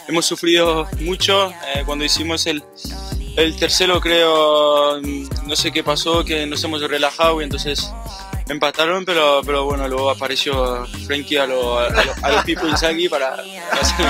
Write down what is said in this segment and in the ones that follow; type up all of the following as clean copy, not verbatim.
Hemos sufrido mucho cuando hicimos el tercero, creo, no sé qué pasó, que nos hemos relajado y entonces empataron, pero bueno, luego apareció Frenkie a los Pipo Inzaghi para hacer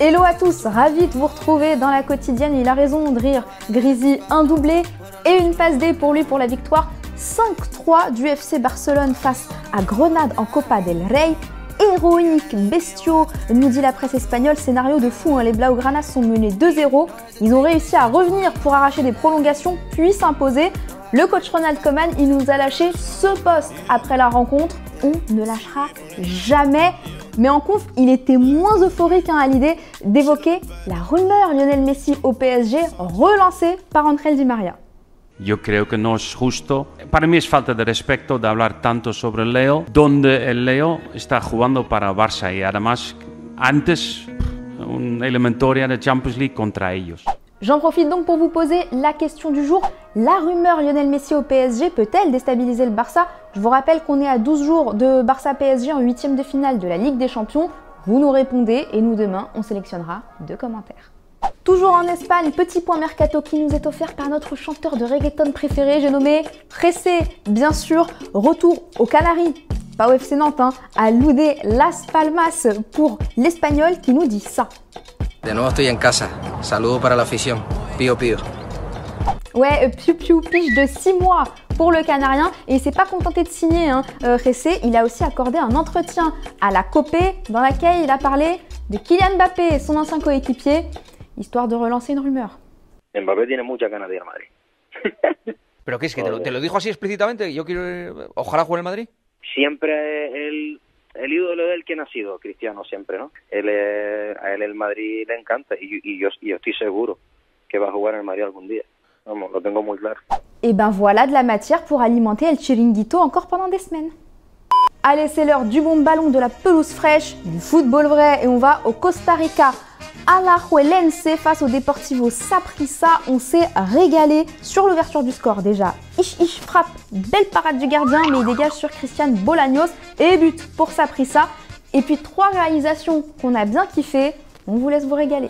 Hello à tous, ravi de vous retrouver dans la quotidienne. Il a raison de rire. Grisi, un doublé et une passe D pour lui pour la victoire 5-3 du FC Barcelone face à Grenade en Copa del Rey. Héroïque, bestiaux, nous dit la presse espagnole, scénario de fou, hein. Les Blaugranas sont menés 2-0, ils ont réussi à revenir pour arracher des prolongations puis s'imposer. Le coach Ronald Koeman, il nous a lâché ce poste après la rencontre, on ne lâchera jamais. Mais en conf, il était moins euphorique à l'idée d'évoquer la rumeur Lionel Messi au PSG relancée par Ángel Di María. Yo creo que no es justo. Para mí es falta de respeto de hablar tanto sobre Leo, donde el Leo está jugando para Barça y además antes una eliminatoria de Champions League contra ellos. J'en profite donc pour vous poser la question du jour. La rumeur Lionel Messi au PSG peut-elle déstabiliser le Barça? Je vous rappelle qu'on est à 12 jours de Barça-PSG en 8e de finale de la Ligue des Champions. Vous nous répondez et nous demain, on sélectionnera 2 commentaires. Toujours en Espagne, petit point mercato qui nous est offert par notre chanteur de reggaeton préféré, j'ai nommé Jesse, bien sûr, retour aux Canaries, pas au FC Nantes, hein, à l'UD Las Palmas pour l'Espagnol qui nous dit ça. De nuevo estoy en casa, saludo para la afición, pío pío. Ouais, piou piou pige de 6 mois pour le Canarien et il s'est pas contenté de signer, hein. Jesse, il a aussi accordé un entretien à la Copé dans laquelle il a parlé de Kylian Mbappé, son ancien coéquipier, histoire de relancer une rumeur. Mbappé tiene muchas ganas de ir al Madrid. ¿Pero qué es? ¿Que te lo dijo así explícitamente? ¿Yo quiero ojalá juegue en el Madrid? Siempre el ídolo de él, ¿quién ha sido? Cristiano siempre, ¿no? A él el Madrid le encanta y yo estoy seguro que va a jugar en el Madrid algún día. Vamos, lo tengo muy claro. Et ben voilà de la matière pour alimenter El Chiringuito encore pendant des semaines. Allez, c'est l'heure du bon ballon, de la pelouse fraîche, du football vrai et on va au Costa Rica. Alajuelense face au Deportivo Saprissa, on s'est régalé sur l'ouverture du score déjà. Ish frappe, belle parade du gardien mais il dégage sur Christian Bolaños et but pour Saprissa. Et puis 3 réalisations qu'on a bien kiffé, on vous laisse vous régaler.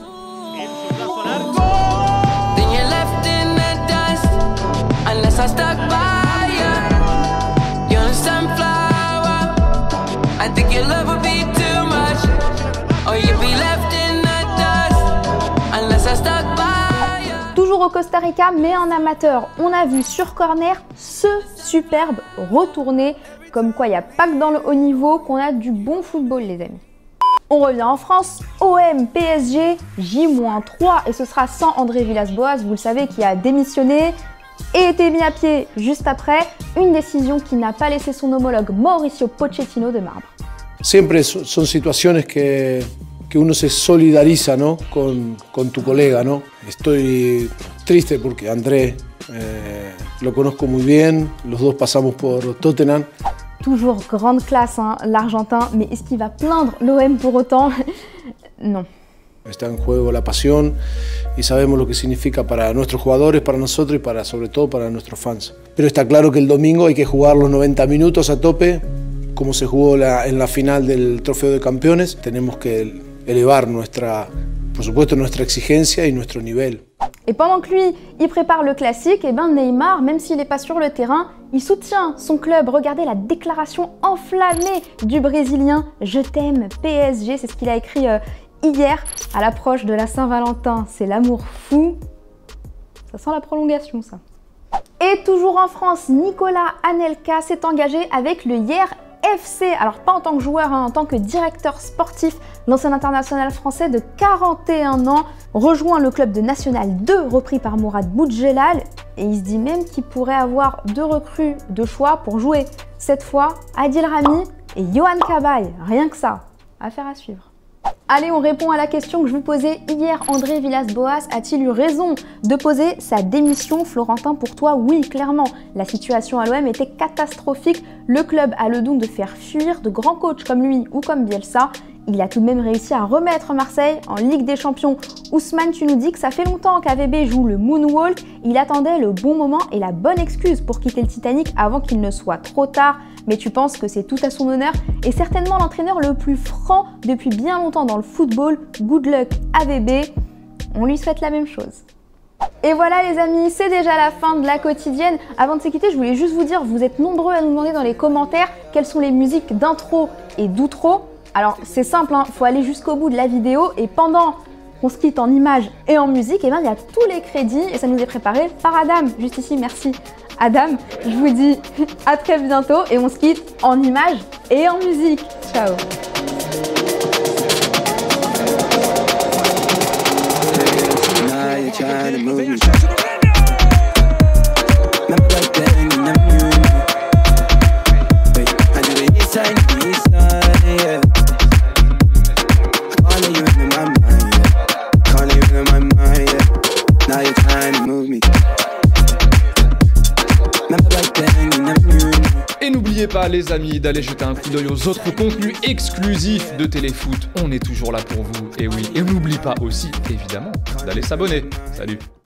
Toujours au Costa Rica, mais en amateur, on a vu sur corner ce superbe retourné, comme quoi il n'y a pas que dans le haut niveau qu'on a du bon football les amis. On revient en France, OM PSG, J-3 et ce sera sans André Villas-Boas, vous le savez, qui a démissionné et été mis à pied juste après, une décision qui n'a pas laissé son homologue Mauricio Pochettino de marbre. Siempre son situaciones que uno se solidariza, ¿no? con tu colega, ¿no? Estoy triste porque André lo conozco muy bien, los dos pasamos por Tottenham. Toujours grande classe, hein, l'Argentin, mais est-ce qu'il va plaindre l'OM pour autant? Non. Está en juego la pasión y sabemos lo que significa para nuestros jugadores, para nosotros y sobre todo para nuestros fans. Pero está claro que el domingo hay que jugar los 90 minutos a tope, como se jugó en la final del Trofeo de Campeones. Tenemos que elevar por supuesto, nuestra exigencia y nuestro nivel. Et pendant que lui, il prépare le classique, et ben Neymar, même s'il n'est pas sur le terrain, il soutient son club. Regardez la déclaration enflammée du Brésilien. Je t'aime PSG, c'est ce qu'il a écrit hier à l'approche de la Saint-Valentin. C'est l'amour fou. Ça sent la prolongation, ça. Et toujours en France, Nicolas Anelka s'est engagé avec le Hier FC, alors pas en tant que joueur, hein, en tant que directeur sportif. L'ancien international français de 41 ans rejoint le club de National 2 repris par Mourad Boudjelal et il se dit même qu'il pourrait avoir 2 recrues de choix pour jouer. Cette fois, Adil Rami et Yohan Cabaye, rien que ça. Affaire à suivre. Allez, on répond à la question que je vous posais hier. André Villas-Boas a-t-il eu raison de poser sa démission? Florentin, pour toi, oui, clairement. La situation à l'OM était catastrophique. Le club a le don de faire fuir de grands coachs comme lui ou comme Bielsa. Il a tout de même réussi à remettre Marseille en Ligue des Champions. Ousmane, tu nous dis que ça fait longtemps qu'AVB joue le moonwalk. Il attendait le bon moment et la bonne excuse pour quitter le Titanic avant qu'il ne soit trop tard. Mais tu penses que c'est tout à son honneur et certainement l'entraîneur le plus franc depuis bien longtemps dans le football. Good luck AVB. On lui souhaite la même chose. Et voilà les amis, c'est déjà la fin de la quotidienne. Avant de se quitter, je voulais juste vous dire, vous êtes nombreux à nous demander dans les commentaires quelles sont les musiques d'intro et d'outro. Alors c'est simple, faut aller jusqu'au bout de la vidéo et pendant qu'on se quitte en images et en musique, et bien il y a tous les crédits et ça nous est préparé par Adam, juste ici, merci Adam. Je vous dis à très bientôt et on se quitte en images et en musique. Ciao. Et n'oubliez pas les amis d'aller jeter un coup d'œil aux autres contenus exclusifs de Téléfoot. On est toujours là pour vous, et oui. Et on n'oublie pas aussi, évidemment, d'aller s'abonner. Salut.